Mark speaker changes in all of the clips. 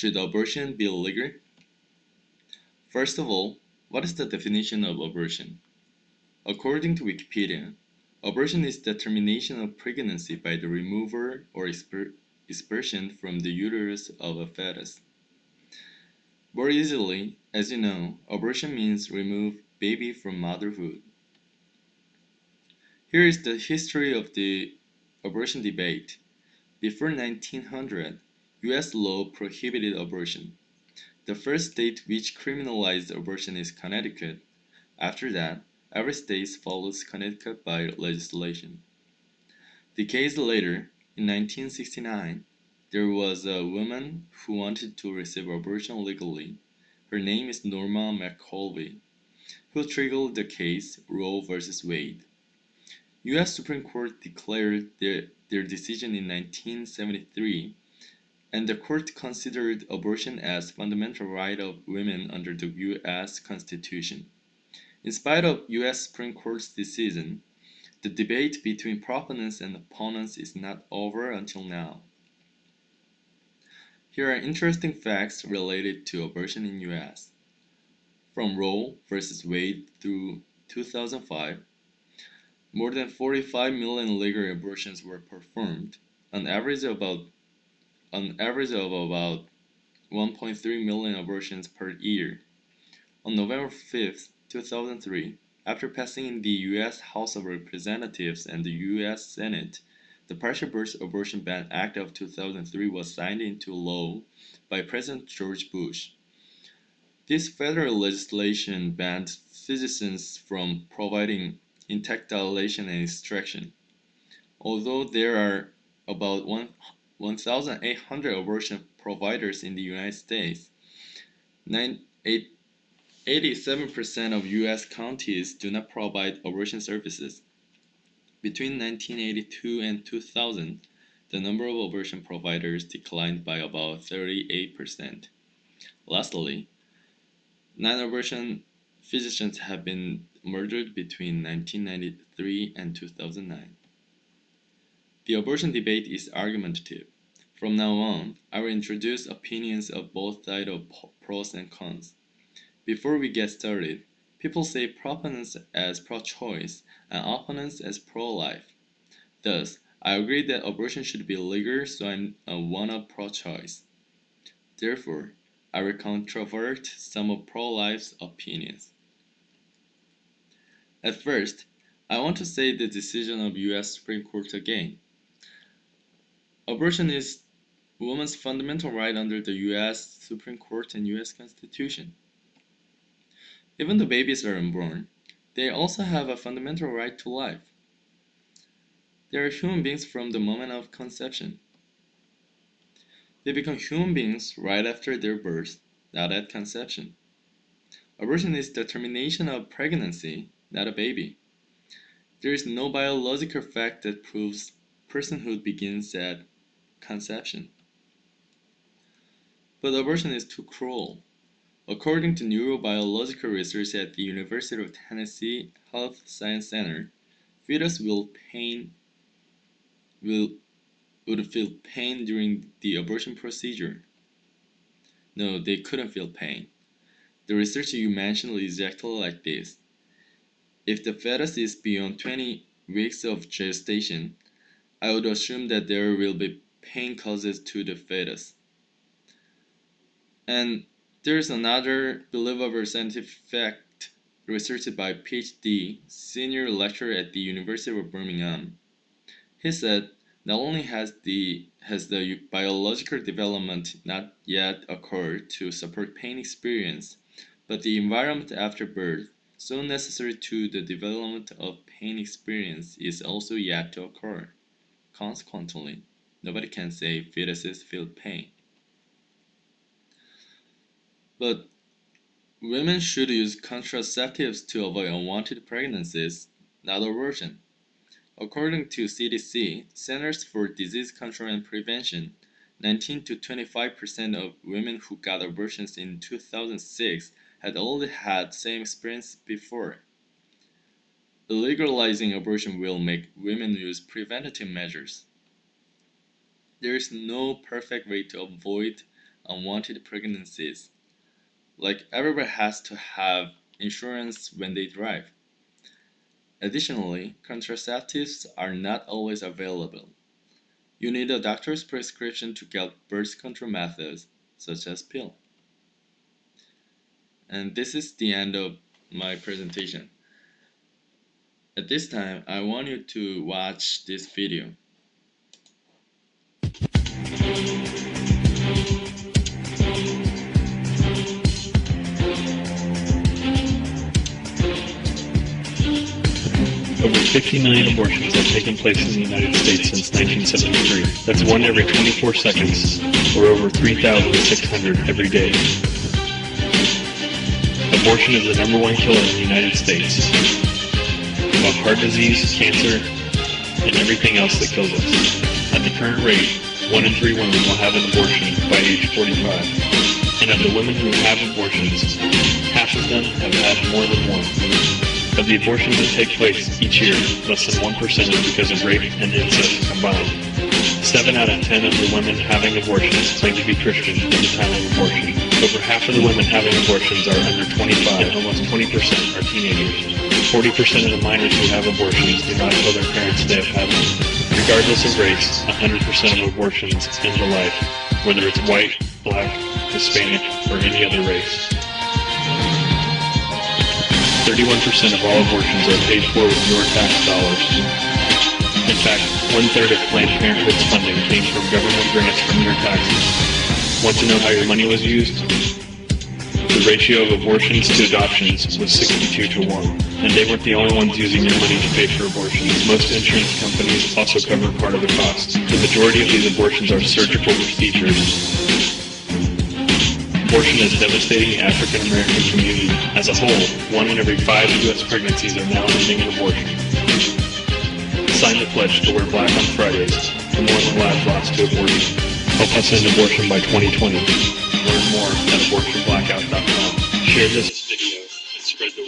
Speaker 1: Should abortion be legal? First of all, what is the definition of abortion? According to Wikipedia, abortion is the termination of pregnancy by the removal or expulsion from the uterus of a fetus. More easily, as you know, abortion means remove baby from motherhood. Here is the history of the abortion debate. Before 1900, US law prohibited abortion. The first state which criminalized abortion is Connecticut. After that, every state follows Connecticut by legislation. Decades later, in 1969, there was a woman who wanted to receive abortion legally. Her name is Norma McColvey, who triggered the case Roe v. Wade. U.S. Supreme Court declared their decision in 1973, and the court considered abortion as fundamental right of women under the U.S. Constitution. In spite of U.S. Supreme Court's decision, the debate between proponents and opponents is not over until now. Here are interesting facts related to abortion in U.S. From Roe v. Wade through 2005, more than 45 million legal abortions were performed, an average of about 1.3 million abortions per year. On November 5, 2003, after passing in the U.S. House of Representatives and the U.S. Senate, the Partial Birth Abortion Ban Act of 2003 was signed into law by President George Bush. This federal legislation banned physicians from providing ejaculation and extraction. Although there are about 1,800 abortion providers in the United States, 87% of U.S. counties do not provide abortion services. Between 1982 and 2000, the number of abortion providers declined by about 38%. Lastly, 9 abortion physicians have been murdered between 1993 and 2009. The abortion debate is argumentative. From now on, I will introduce opinions of both sides of pros and cons. Before we get started, people say proponents as pro-choice and opponents as pro-life. Thus, I agree that abortion should be legal, so I'm one of pro-choice. Therefore, I will controvert some of pro-life's opinions. At first, I want to say the decision of U.S. Supreme Court again. Abortion is woman's fundamental right under the U.S. Supreme Court and U.S. Constitution. Even though babies are unborn, they also have a fundamental right to life. They are human beings from the moment of conception. They become human beings right after their birth, not at conception. Abortion is the termination of pregnancy, not a baby. There is no biological fact that proves personhood begins at conception. But abortion is too cruel. According to neurobiological research at the University of Tennessee Health Science Center, fetus would feel pain during the abortion procedure. No, they couldn't feel pain. The research you mentioned is exactly like this. If the fetus is beyond 20 weeks of gestation, I would assume that there will be pain causes to the fetus. And there's another believable scientific fact researched by PhD senior lecturer at the University of Birmingham. He said not only has the biological development not yet occurred to support pain experience, but the environment after birth, so necessary to the development of pain experience, is also yet to occur. Consequently, nobody can say fetuses feel pain. But women should use contraceptives to avoid unwanted pregnancies, not abortion. According to CDC, Centers for Disease Control and Prevention, 19 to 25% of women who got abortions in 2006 had already had same experience before. Illegalizing abortion will make women use preventative measures. There is no perfect way to avoid unwanted pregnancies. Like everybody has to have insurance when they drive. Additionally, contraceptives are not always available. You need a doctor's prescription to get birth control methods, such as pill. And this is the end of my presentation. At this time, I want you to watch this video.
Speaker 2: Over 50 million abortions have taken place in the United States since 1973. That's one every 24 seconds, or over 3,600 every day. Abortion is the #1 killer in the United States, above heart disease, cancer, and everything else that kills us. At the current rate, 1 in 3 women will have an abortion by age 45. And of the women who have abortions, half of them have had more than one. Of the abortions that take place each year, less than 1% is because of rape and incest combined. 7 out of 10 of the women having abortions claim to be Christian at the time of abortion. Over half of the women having abortions are under 25, and almost 20% are teenagers. 40% of the minors who have abortions do not tell their parents they have had them. Regardless of race, 100% of abortions end a life, whether it's white, black, Hispanic, or any other race. 31% of all abortions are paid for with your tax dollars. In fact, 1/3 of Planned Parenthood's funding came from government grants from your taxes. Want to know how your money was used? The ratio of abortions to adoptions was 62 to 1, and they weren't the only ones using your money to pay for abortions. Most insurance companies also cover part of the cost. The majority of these abortions are surgical procedures. Abortion is devastating the African American community as a whole. 1 in every 5 U.S. pregnancies are now ending in abortion. Sign the pledge to wear black on Fridays to mourn the lives lost to abortion. Help us end abortion by 2020. Learn more at abortionblackout.com. Share this video and spread the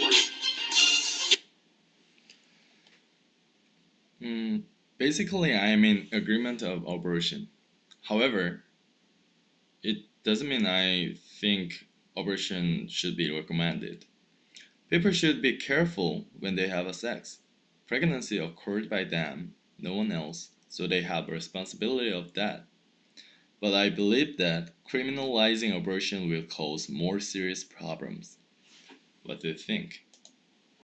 Speaker 2: word.
Speaker 1: Basically, I am in agreement of abortion. However, it doesn't mean I think abortion should be recommended. People should be careful when they have a sex. Pregnancy occurred by them, no one else, so they have responsibility of that. But I believe that criminalizing abortion will cause more serious problems. What do you think?